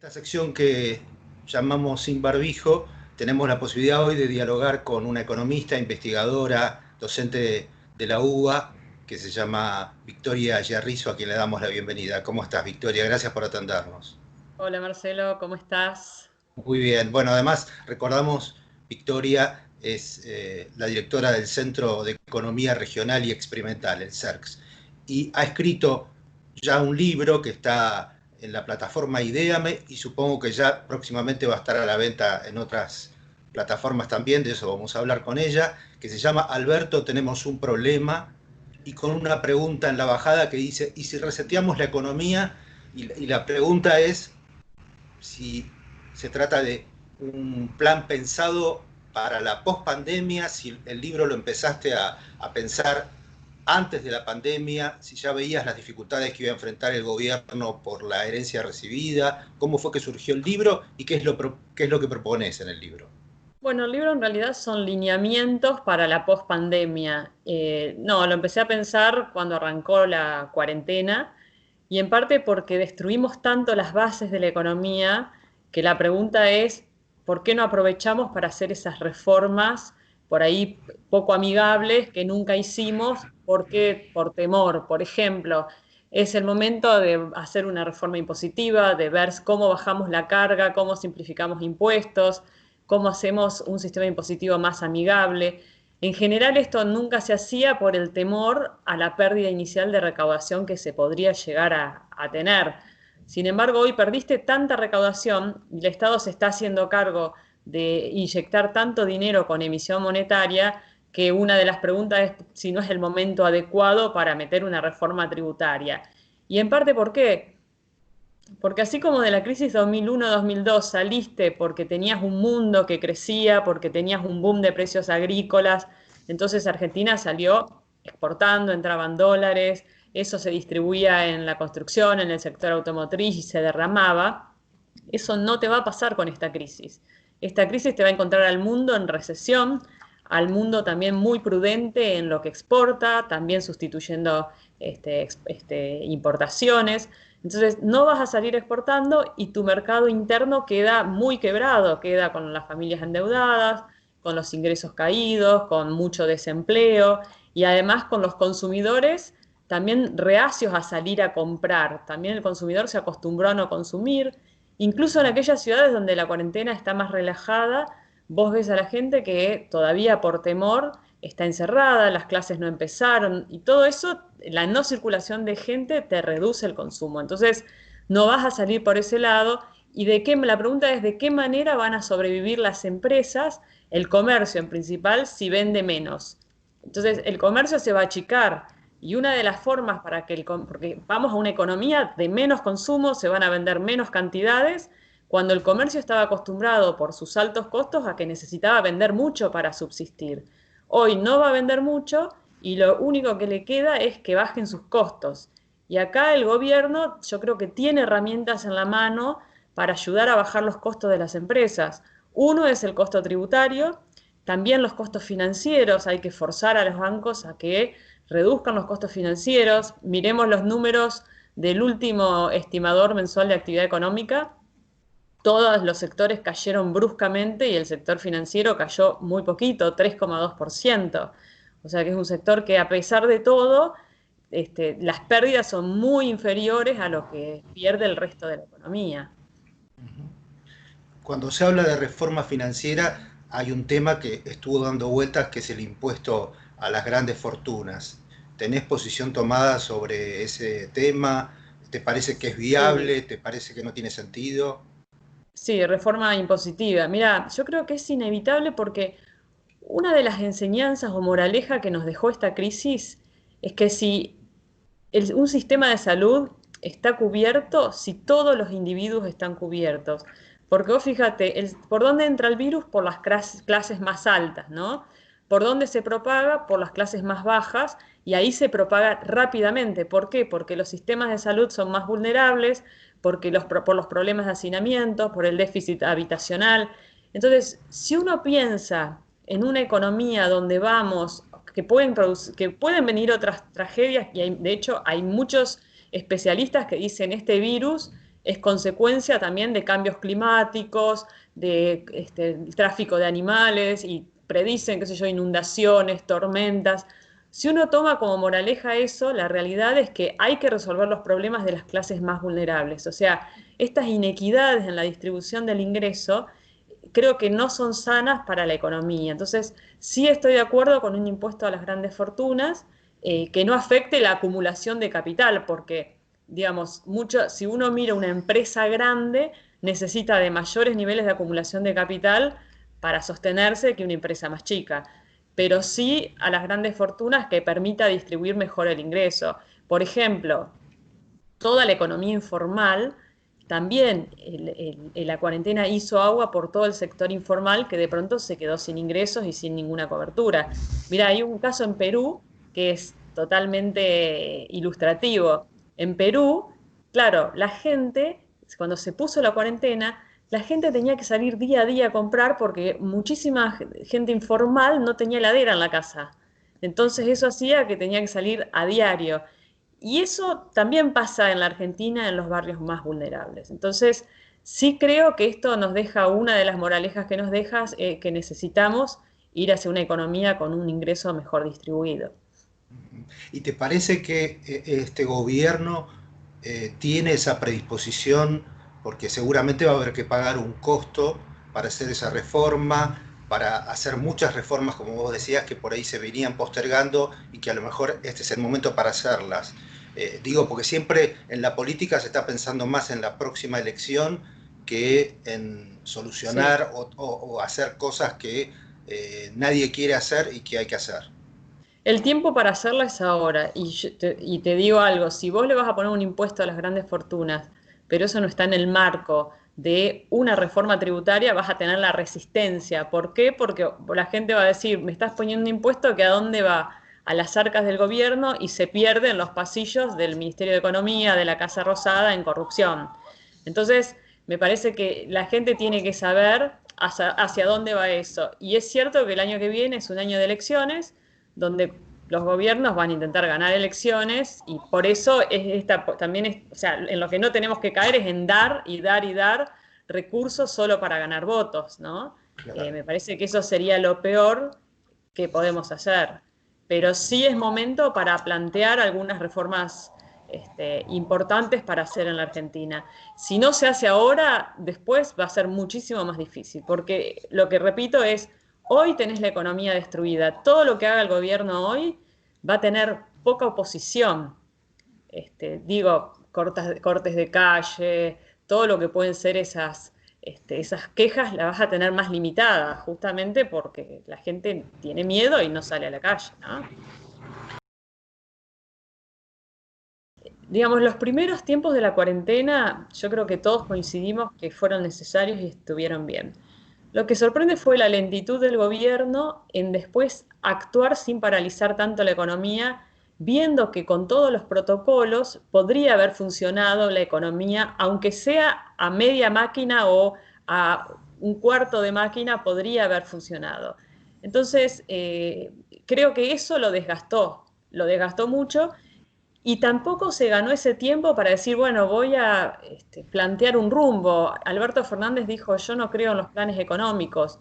Esta sección que llamamos Sin Barbijo, tenemos la posibilidad hoy de dialogar con una economista, investigadora, docente de la UBA, que se llama Victoria Yarrizo, a quien le damos la bienvenida. ¿Cómo estás, Victoria? Gracias por atendernos. Hola Marcelo, ¿cómo estás? Muy bien. Bueno, además recordamos, Victoria es la directora del Centro de Economía Regional y Experimental, el CERCS, y ha escrito ya un libro que está en la plataforma Ideame y supongo que ya próximamente va a estar a la venta en otras plataformas también, de eso vamos a hablar con ella, que se llama Alberto, tenemos un problema, y con una pregunta en la bajada que dice, ¿y si reseteamos la economía? Y la pregunta es si se trata de un plan pensado para la pospandemia, si el libro lo empezaste a pensar antes de la pandemia, si ya veías las dificultades que iba a enfrentar el gobierno por la herencia recibida, cómo fue que surgió el libro y qué es lo que propones en el libro. Bueno, el libro en realidad son lineamientos para la pospandemia. No, lo empecé a pensar cuando arrancó la cuarentena y en parte porque destruimos tanto las bases de la economía que la pregunta es, ¿por qué no aprovechamos para hacer esas reformas por ahí poco amigables que nunca hicimos? Porque por temor, por ejemplo, es el momento de hacer una reforma impositiva, de ver cómo bajamos la carga, cómo simplificamos impuestos, cómo hacemos un sistema impositivo más amigable. En general esto nunca se hacía por el temor a la pérdida inicial de recaudación que se podría llegar a tener. Sin embargo, hoy perdiste tanta recaudación y el Estado se está haciendo cargo de inyectar tanto dinero con emisión monetaria que una de las preguntas es si no es el momento adecuado para meter una reforma tributaria. Y en parte, ¿por qué? Porque así como de la crisis 2001-2002 saliste porque tenías un mundo que crecía, porque tenías un boom de precios agrícolas, entonces Argentina salió exportando, entraban dólares, eso se distribuía en la construcción, en el sector automotriz y se derramaba. Eso no te va a pasar con esta crisis. Esta crisis te va a encontrar al mundo en recesión, al mundo también muy prudente en lo que exporta, también sustituyendo importaciones. Entonces no vas a salir exportando y tu mercado interno queda muy quebrado, queda con las familias endeudadas, con los ingresos caídos, con mucho desempleo y además con los consumidores también reacios a salir a comprar. También el consumidor se acostumbró a no consumir. Incluso en aquellas ciudades donde la cuarentena está más relajada, vos ves a la gente que todavía por temor está encerrada, las clases no empezaron y todo eso, la no circulación de gente te reduce el consumo. Entonces, no vas a salir por ese lado y la pregunta es de qué manera van a sobrevivir las empresas, el comercio en principal, si vende menos. Entonces, el comercio se va a achicar y una de las formas para que porque vamos a una economía de menos consumo, se van a vender menos cantidades, cuando el comercio estaba acostumbrado por sus altos costos a que necesitaba vender mucho para subsistir. Hoy no va a vender mucho y lo único que le queda es que bajen sus costos. Y acá el gobierno yo creo que tiene herramientas en la mano para ayudar a bajar los costos de las empresas. Uno es el costo tributario, también los costos financieros, hay que forzar a los bancos a que reduzcan los costos financieros. Miremos los números del último estimador mensual de actividad económica. Todos los sectores cayeron bruscamente y el sector financiero cayó muy poquito, 3,2%. O sea que es un sector que a pesar de todo, las pérdidas son muy inferiores a lo que pierde el resto de la economía. Cuando se habla de reforma financiera, hay un tema que estuvo dando vueltas, que es el impuesto a las grandes fortunas. ¿Tenés posición tomada sobre ese tema? ¿Te parece que es Sí, viable? ¿Te parece que no tiene sentido? sí, reforma impositiva. Mira, yo creo que es inevitable porque una de las enseñanzas o moraleja que nos dejó esta crisis es que si un sistema de salud está cubierto si todos los individuos están cubiertos. Porque vos fíjate, ¿por dónde entra el virus? Por las clases más altas, ¿no? ¿Por dónde se propaga? Por las clases más bajas y ahí se propaga rápidamente. ¿Por qué? Porque los sistemas de salud son más vulnerables, porque por los problemas de hacinamiento, por el déficit habitacional. Entonces, si uno piensa en una economía donde vamos, que pueden venir otras tragedias, y de hecho hay muchos especialistas que dicen este virus es consecuencia también de cambios climáticos, de el tráfico de animales, y predicen, qué sé yo, inundaciones, tormentas. Si uno toma como moraleja eso, la realidad es que hay que resolver los problemas de las clases más vulnerables. O sea, estas inequidades en la distribución del ingreso creo que no son sanas para la economía. Entonces, sí estoy de acuerdo con un impuesto a las grandes fortunas que no afecte la acumulación de capital, porque, digamos, si uno mira una empresa grande, necesita de mayores niveles de acumulación de capital para sostenerse que una empresa más chica, pero sí a las grandes fortunas que permita distribuir mejor el ingreso. Por ejemplo, toda la economía informal, también la cuarentena hizo agua por todo el sector informal que de pronto se quedó sin ingresos y sin ninguna cobertura. Mira, hay un caso en Perú que es totalmente ilustrativo. En Perú, claro, la gente, cuando se puso la cuarentena, la gente tenía que salir día a día a comprar porque muchísima gente informal no tenía heladera en la casa. Entonces eso hacía que tenía que salir a diario. Y eso también pasa en la Argentina, en los barrios más vulnerables. Entonces, sí creo que esto nos deja, una de las moralejas que nos deja, que necesitamos ir hacia una economía con un ingreso mejor distribuido. ¿Y te parece que este gobierno tiene esa predisposición? Porque seguramente va a haber que pagar un costo para hacer esa reforma, para hacer muchas reformas, como vos decías, que por ahí se venían postergando y que a lo mejor este es el momento para hacerlas. Digo, porque siempre en la política se está pensando más en la próxima elección que en Sí. solucionar o hacer cosas que nadie quiere hacer y que hay que hacer. El tiempo para hacerla es ahora. Y te digo algo, si vos le vas a poner un impuesto a las grandes fortunas, pero eso no está en el marco de una reforma tributaria, vas a tener la resistencia. ¿Por qué? Porque la gente va a decir, me estás poniendo un impuesto que a dónde va, a las arcas del gobierno, y se pierde en los pasillos del Ministerio de Economía, de la Casa Rosada, en corrupción. Entonces, me parece que la gente tiene que saber hacia dónde va eso. Y es cierto que el año que viene es un año de elecciones donde los gobiernos van a intentar ganar elecciones, y por eso también o sea, en lo que no tenemos que caer es en dar y dar y dar recursos solo para ganar votos, ¿no? Claro. Me parece que eso sería lo peor que podemos hacer. Pero sí es momento para plantear algunas reformas importantes para hacer en la Argentina. Si no se hace ahora, después va a ser muchísimo más difícil, porque lo que repito es, hoy tenés la economía destruida, todo lo que haga el gobierno hoy va a tener poca oposición. Digo, cortes de calle, todo lo que pueden ser esas quejas las vas a tener más limitadas, justamente porque la gente tiene miedo y no sale a la calle, ¿no? Digamos, los primeros tiempos de la cuarentena, yo creo que todos coincidimos que fueron necesarios y estuvieron bien. Lo que sorprende fue la lentitud del gobierno en después actuar sin paralizar tanto la economía, viendo que con todos los protocolos podría haber funcionado la economía, aunque sea a media máquina o a un cuarto de máquina, podría haber funcionado. Entonces, creo que eso lo desgastó mucho, y tampoco se ganó ese tiempo para decir, bueno, voy a plantear un rumbo. Alberto Fernández dijo, yo no creo en los planes económicos.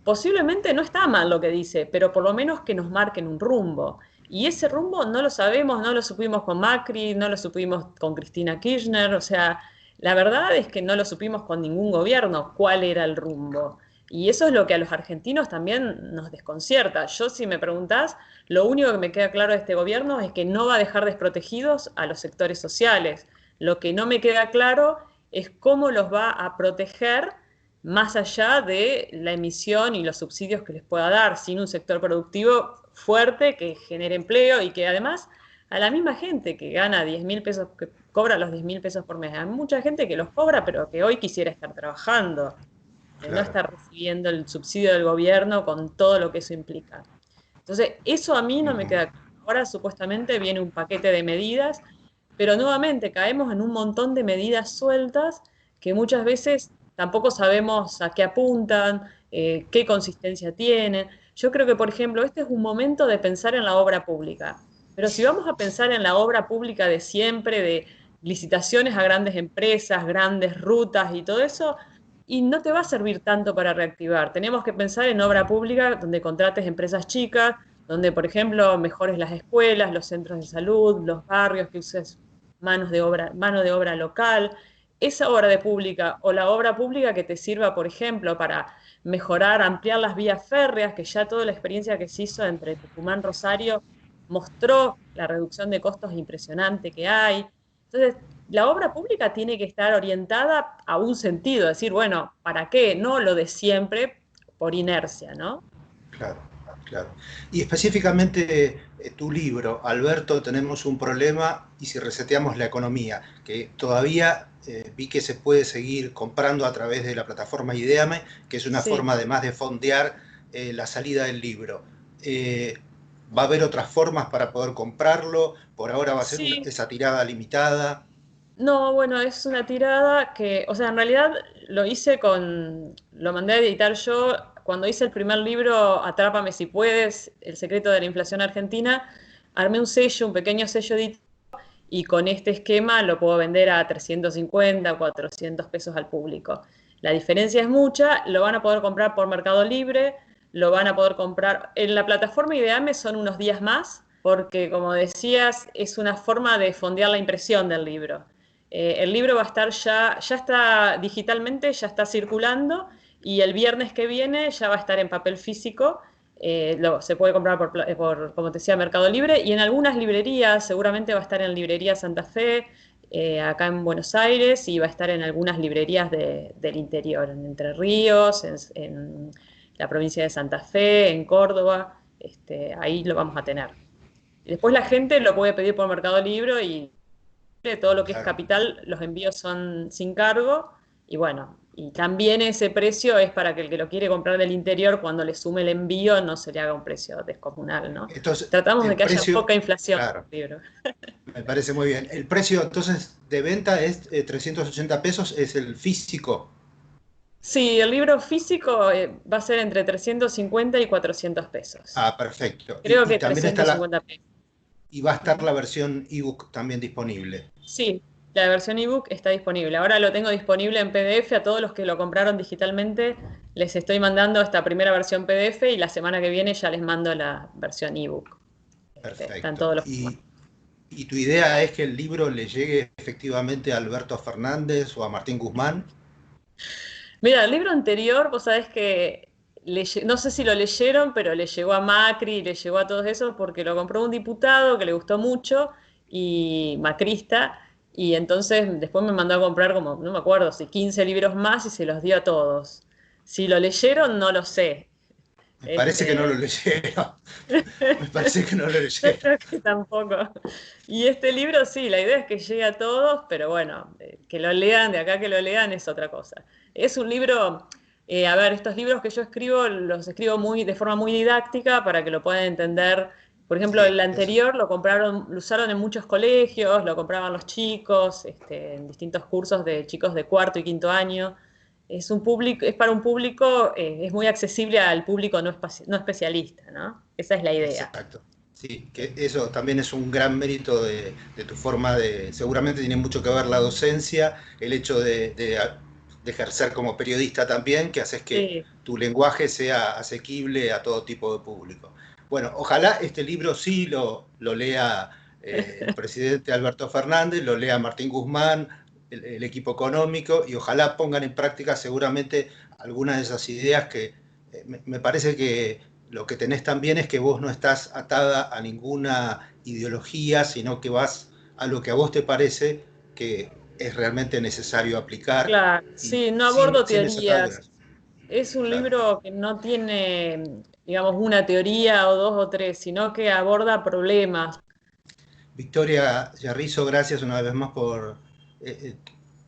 Posiblemente no está mal lo que dice, pero por lo menos que nos marquen un rumbo. Y ese rumbo no lo sabemos, no lo supimos con Macri, no lo supimos con Cristina Kirchner, o sea, la verdad es que no lo supimos con ningún gobierno cuál era el rumbo. Y eso es lo que a los argentinos también nos desconcierta. Yo, si me preguntás, lo único que me queda claro de este gobierno es que no va a dejar desprotegidos a los sectores sociales. Lo que no me queda claro es cómo los va a proteger más allá de la emisión y los subsidios que les pueda dar, sin un sector productivo fuerte que genere empleo y que además a la misma gente que gana 10.000 pesos, que cobra los 10.000 pesos por mes, hay mucha gente que los cobra pero que hoy quisiera estar trabajando, no Claro. estar recibiendo el subsidio del gobierno con todo lo que eso implica. Entonces, eso a mí no me Ujú. queda claro. Ahora supuestamente viene un paquete de medidas, pero nuevamente caemos en un montón de medidas sueltas que muchas veces tampoco sabemos a qué apuntan, qué consistencia tienen. Yo creo que, por ejemplo, este es un momento de pensar en la obra pública. Pero si vamos a pensar en la obra pública de siempre, licitaciones a grandes empresas, grandes rutas y todo eso, y no te va a servir tanto para reactivar. Tenemos que pensar en obra pública donde contrates empresas chicas, donde, por ejemplo, mejores las escuelas, los centros de salud, los barrios, que uses mano de obra local. Esa obra de pública o la obra pública que te sirva, por ejemplo, para mejorar, ampliar las vías férreas, que ya toda la experiencia que se hizo entre Tucumán y Rosario mostró la reducción de costos impresionante que hay. Entonces, la obra pública tiene que estar orientada a un sentido, decir, bueno, ¿para qué? No lo de siempre por inercia, ¿no? Claro, claro. Y específicamente tu libro, Alberto, tenemos un problema y si reseteamos la economía, que todavía vi que se puede seguir comprando a través de la plataforma Ideame, que es una Sí. forma además de fondear la salida del libro. ¿Va a haber otras formas para poder comprarlo? Por ahora va a ser Sí, esa tirada limitada. no, bueno, es una tirada que, o sea, en realidad lo mandé a editar yo cuando hice el primer libro, Atrápame si puedes, El secreto de la inflación argentina, armé un sello, un pequeño sello editado, y con este esquema lo puedo vender a 350 o 400 pesos al público. La diferencia es mucha, lo van a poder comprar por Mercado Libre, lo van a poder comprar en la plataforma Ideame, son unos días más, porque como decías, es una forma de fondear la impresión del libro. El libro va a estar ya está digitalmente, ya está circulando, y el viernes que viene ya va a estar en papel físico. Se puede comprar como te decía, Mercado Libre, y en algunas librerías, seguramente va a estar en Librería Santa Fe, acá en Buenos Aires, y va a estar en algunas librerías del interior, en Entre Ríos, en la provincia de Santa Fe, en Córdoba, ahí lo vamos a tener. Y después la gente lo puede pedir por Mercado Libre, y todo lo que es Claro. capital, los envíos son sin cargo, y bueno, y también ese precio es para que el que lo quiere comprar del interior, cuando le sume el envío, no se le haga un precio descomunal, ¿no? Entonces, Tratamos de el que haya precio, poca inflación en claro, el libro. me parece muy bien. El precio entonces de venta es 380 pesos, es el físico. Sí, el libro físico va a ser entre 350 y 400 pesos. Ah, perfecto. Creo Y que también está 350 pesos. y va a estar Ujú. la versión ebook también disponible. Sí, la versión ebook está disponible. Ahora lo tengo disponible en PDF. A todos los que lo compraron digitalmente les estoy mandando esta primera versión PDF, y la semana que viene ya les mando la versión ebook. Están Perfecto. todos los formatos. Y tu idea es que el libro le llegue efectivamente a Alberto Fernández o a Martín Guzmán? Mira, el libro anterior, vos sabés que no sé si lo leyeron, pero le llegó a Macri, le llegó a todos esos porque lo compró un diputado que le gustó mucho, y macrista, y entonces después me mandó a comprar como, no me acuerdo, si 15 libros más, y se los dio a todos. Si lo leyeron, no lo sé. Me parece que no lo Este, leyeron. Me parece que no lo Yo leyeron. creo que tampoco. Y este libro, sí, la idea es que llegue a todos, pero bueno, que lo lean, de acá que lo lean es otra cosa. Es un libro, a ver, estos libros que yo escribo, los escribo de forma muy didáctica para que lo puedan entender. Por ejemplo, el Sí, eso. anterior lo usaron en muchos colegios, lo compraban los chicos, en distintos cursos de chicos de cuarto y quinto año. Es para un público, es muy accesible al público no especialista, ¿no? Esa es la idea. Exacto. Sí, que eso también es un gran mérito de tu forma de, seguramente tiene mucho que ver la docencia, el hecho de ejercer como periodista también, que haces que Sí. tu lenguaje sea asequible a todo tipo de público. Bueno, ojalá este libro sí lo lea el presidente Alberto Fernández, lo lea Martín Guzmán, el equipo económico, y ojalá pongan en práctica seguramente algunas de esas ideas que me parece que lo que tenés también es que vos no estás atada a ninguna ideología, sino que vas a lo que a vos te parece que es realmente necesario aplicar Claro, y sí, no abordo sin esa teorías. ataduras. Es un Claro. libro que no tiene, digamos, una teoría o dos o tres, sino que aborda problemas. Victoria Yarrizo, gracias una vez más por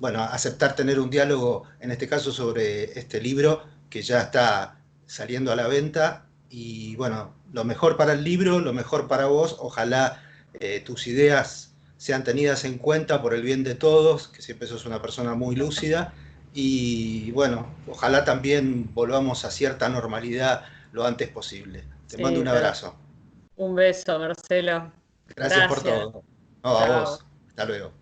bueno, aceptar tener un diálogo, en este caso sobre este libro que ya está saliendo a la venta. Y bueno, lo mejor para el libro, lo mejor para vos. Ojalá tus ideas sean tenidas en cuenta por el bien de todos, que siempre sos una persona muy lúcida. Y bueno, ojalá también volvamos a cierta normalidad lo antes posible. Te mando Sí, un tal. abrazo. Un beso, Marcelo. Gracias por Gracias. todo. No, a Chao. vos. Hasta luego.